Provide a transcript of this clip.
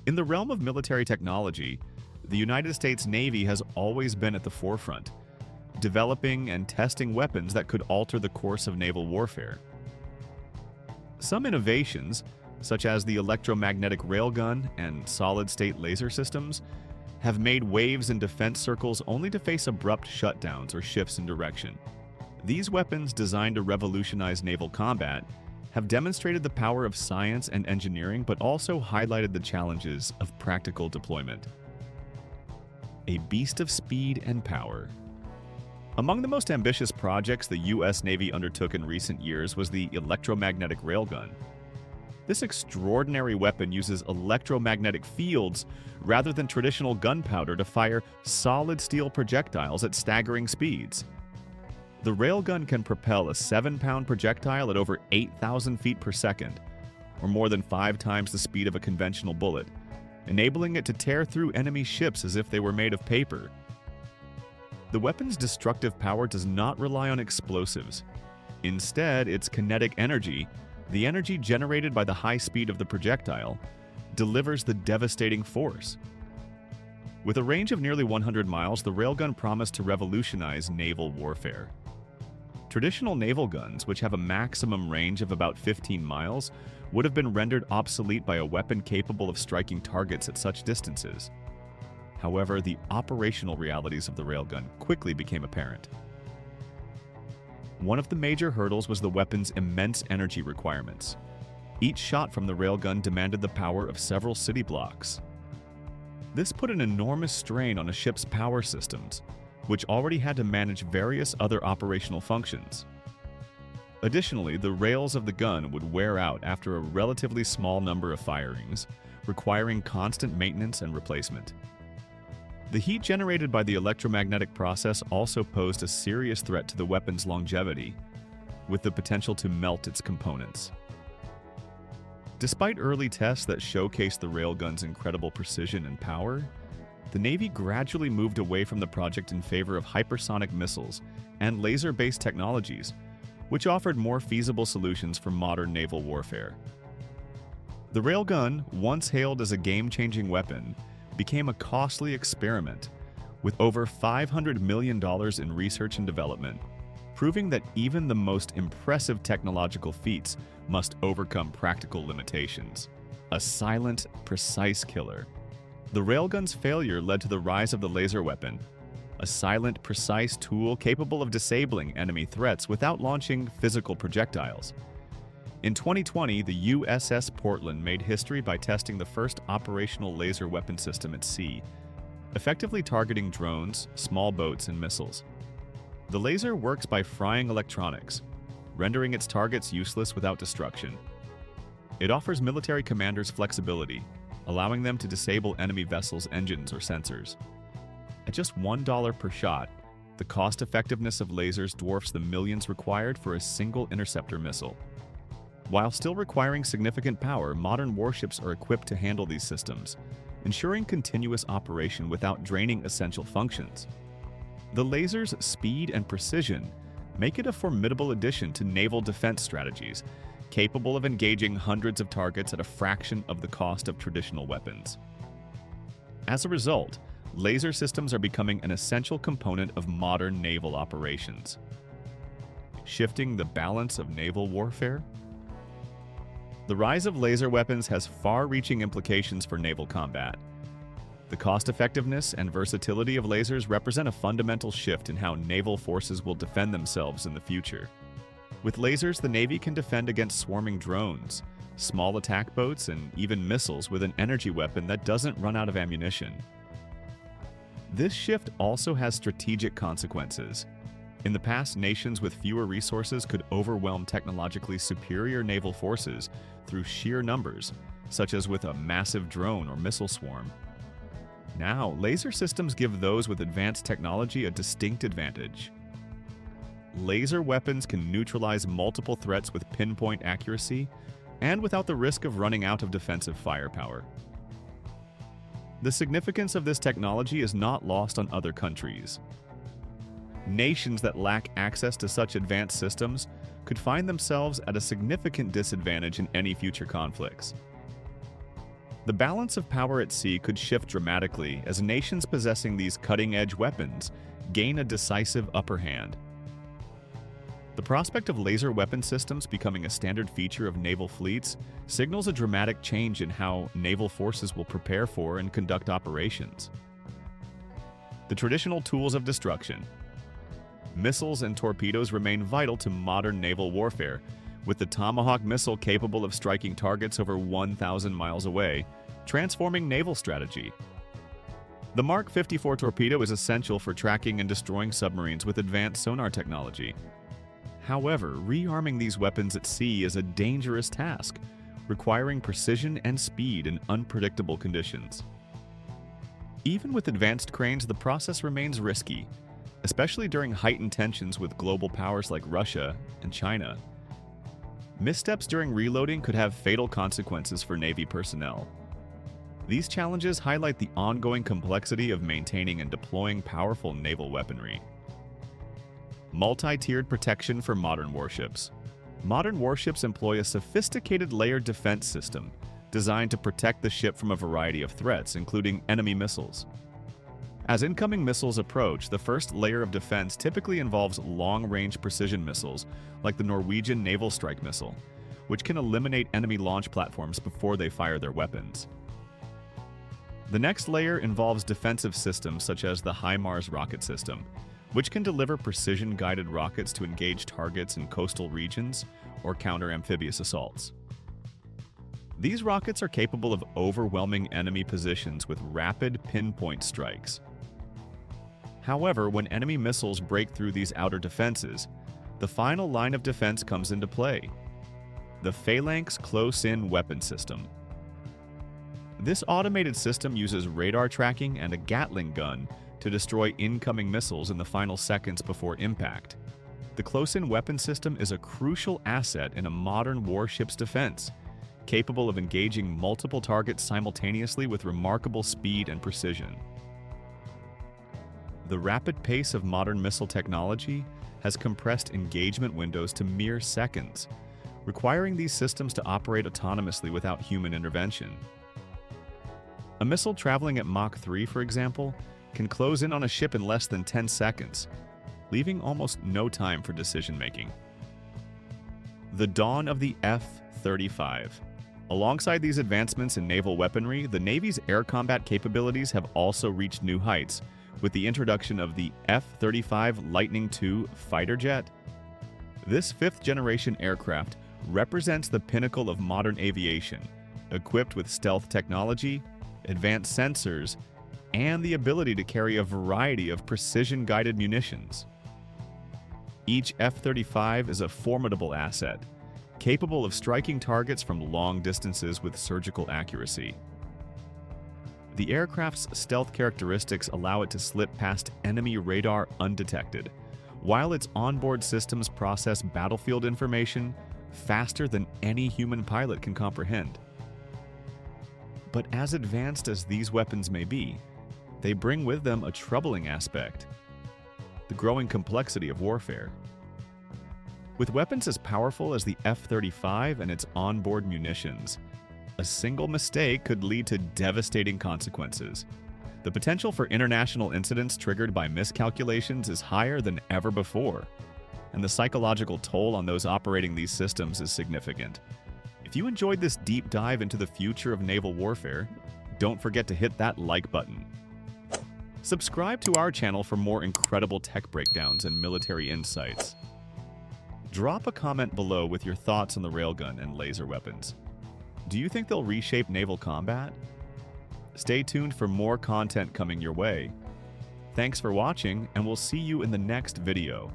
In the realm of military technology, the United States Navy has always been at the forefront, developing and testing weapons that could alter the course of naval warfare. Some innovations, such as the electromagnetic railgun and solid-state laser systems, have made waves in defense circles only to face abrupt shutdowns or shifts in direction. These weapons, designed to revolutionize naval combat, have demonstrated the power of science and engineering, but also highlighted the challenges of practical deployment. A beast of speed and power. Among the most ambitious projects the U.S. Navy undertook in recent years was the electromagnetic railgun. This extraordinary weapon uses electromagnetic fields rather than traditional gunpowder to fire solid steel projectiles at staggering speeds. The railgun can propel a 7-pound projectile at over 8,000 feet per second, or more than 5 times the speed of a conventional bullet, enabling it to tear through enemy ships as if they were made of paper. The weapon's destructive power does not rely on explosives. Instead, its kinetic energy, the energy generated by the high speed of the projectile, delivers the devastating force. With a range of nearly 100 miles, the railgun promised to revolutionize naval warfare. Traditional naval guns, which have a maximum range of about 15 miles, would have been rendered obsolete by a weapon capable of striking targets at such distances. However, the operational realities of the railgun quickly became apparent. One of the major hurdles was the weapon's immense energy requirements. Each shot from the railgun demanded the power of several city blocks. This put an enormous strain on a ship's power systems, which already had to manage various other operational functions. Additionally, the rails of the gun would wear out after a relatively small number of firings, requiring constant maintenance and replacement. The heat generated by the electromagnetic process also posed a serious threat to the weapon's longevity, with the potential to melt its components. Despite early tests that showcased the railgun's incredible precision and power, the Navy gradually moved away from the project in favor of hypersonic missiles and laser-based technologies, which offered more feasible solutions for modern naval warfare. The railgun, once hailed as a game-changing weapon, became a costly experiment, with over $500 million in research and development, proving that even the most impressive technological feats must overcome practical limitations. A silent, precise killer. The railgun's failure led to the rise of the laser weapon, a silent, precise tool capable of disabling enemy threats without launching physical projectiles. In 2020, the USS Portland made history by testing the first operational laser weapon system at sea, effectively targeting drones, small boats, and missiles. The laser works by frying electronics, rendering its targets useless without destruction. It offers military commanders flexibility, allowing them to disable enemy vessels' engines or sensors. At just $1 per shot, the cost-effectiveness of lasers dwarfs the millions required for a single interceptor missile. While still requiring significant power, modern warships are equipped to handle these systems, ensuring continuous operation without draining essential functions. The laser's speed and precision make it a formidable addition to naval defense strategies, capable of engaging hundreds of targets at a fraction of the cost of traditional weapons. As a result, laser systems are becoming an essential component of modern naval operations. Shifting the balance of naval warfare? The rise of laser weapons has far-reaching implications for naval combat. The cost-effectiveness and versatility of lasers represent a fundamental shift in how naval forces will defend themselves in the future. With lasers, the Navy can defend against swarming drones, small attack boats, and even missiles with an energy weapon that doesn't run out of ammunition. This shift also has strategic consequences. In the past, nations with fewer resources could overwhelm technologically superior naval forces through sheer numbers, such as with a massive drone or missile swarm. Now, laser systems give those with advanced technology a distinct advantage. Laser weapons can neutralize multiple threats with pinpoint accuracy and without the risk of running out of defensive firepower. The significance of this technology is not lost on other countries. Nations that lack access to such advanced systems could find themselves at a significant disadvantage in any future conflicts. The balance of power at sea could shift dramatically as nations possessing these cutting-edge weapons gain a decisive upper hand. The prospect of laser weapon systems becoming a standard feature of naval fleets signals a dramatic change in how naval forces will prepare for and conduct operations. The traditional tools of destruction. Missiles and torpedoes remain vital to modern naval warfare, with the Tomahawk missile capable of striking targets over 1,000 miles away, transforming naval strategy. The Mark 54 torpedo is essential for tracking and destroying submarines with advanced sonar technology. However, rearming these weapons at sea is a dangerous task, requiring precision and speed in unpredictable conditions. Even with advanced cranes, the process remains risky, especially during heightened tensions with global powers like Russia and China. Missteps during reloading could have fatal consequences for Navy personnel. These challenges highlight the ongoing complexity of maintaining and deploying powerful naval weaponry. Multi-tiered protection for modern warships. Modern warships employ a sophisticated layered defense system designed to protect the ship from a variety of threats, including enemy missiles. As incoming missiles approach, the first layer of defense typically involves long-range precision missiles, like the Norwegian Naval Strike Missile, which can eliminate enemy launch platforms before they fire their weapons. The next layer involves defensive systems such as the HIMARS rocket system, which can deliver precision-guided rockets to engage targets in coastal regions or counter amphibious assaults. These rockets are capable of overwhelming enemy positions with rapid pinpoint strikes. However, when enemy missiles break through these outer defenses, the final line of defense comes into play: the Phalanx Close-In Weapon System. This automated system uses radar tracking and a Gatling gun to destroy incoming missiles in the final seconds before impact. The close-in weapon system is a crucial asset in a modern warship's defense, capable of engaging multiple targets simultaneously with remarkable speed and precision. The rapid pace of modern missile technology has compressed engagement windows to mere seconds, requiring these systems to operate autonomously without human intervention. A missile traveling at Mach 3, for example, can close in on a ship in less than 10 seconds, leaving almost no time for decision-making. The dawn of the F-35. Alongside these advancements in naval weaponry, the Navy's air combat capabilities have also reached new heights, with the introduction of the F-35 Lightning II fighter jet. This fifth-generation aircraft represents the pinnacle of modern aviation, equipped with stealth technology, advanced sensors, and the ability to carry a variety of precision-guided munitions. Each F-35 is a formidable asset, capable of striking targets from long distances with surgical accuracy. The aircraft's stealth characteristics allow it to slip past enemy radar undetected, while its onboard systems process battlefield information faster than any human pilot can comprehend. But as advanced as these weapons may be, they bring with them a troubling aspect: the growing complexity of warfare. With weapons as powerful as the F-35 and its onboard munitions, a single mistake could lead to devastating consequences. The potential for international incidents triggered by miscalculations is higher than ever before, and the psychological toll on those operating these systems is significant. If you enjoyed this deep dive into the future of naval warfare, don't forget to hit that like button. Subscribe to our channel for more incredible tech breakdowns and military insights. Drop a comment below with your thoughts on the railgun and laser weapons. Do you think they'll reshape naval combat? Stay tuned for more content coming your way. Thanks for watching, and we'll see you in the next video.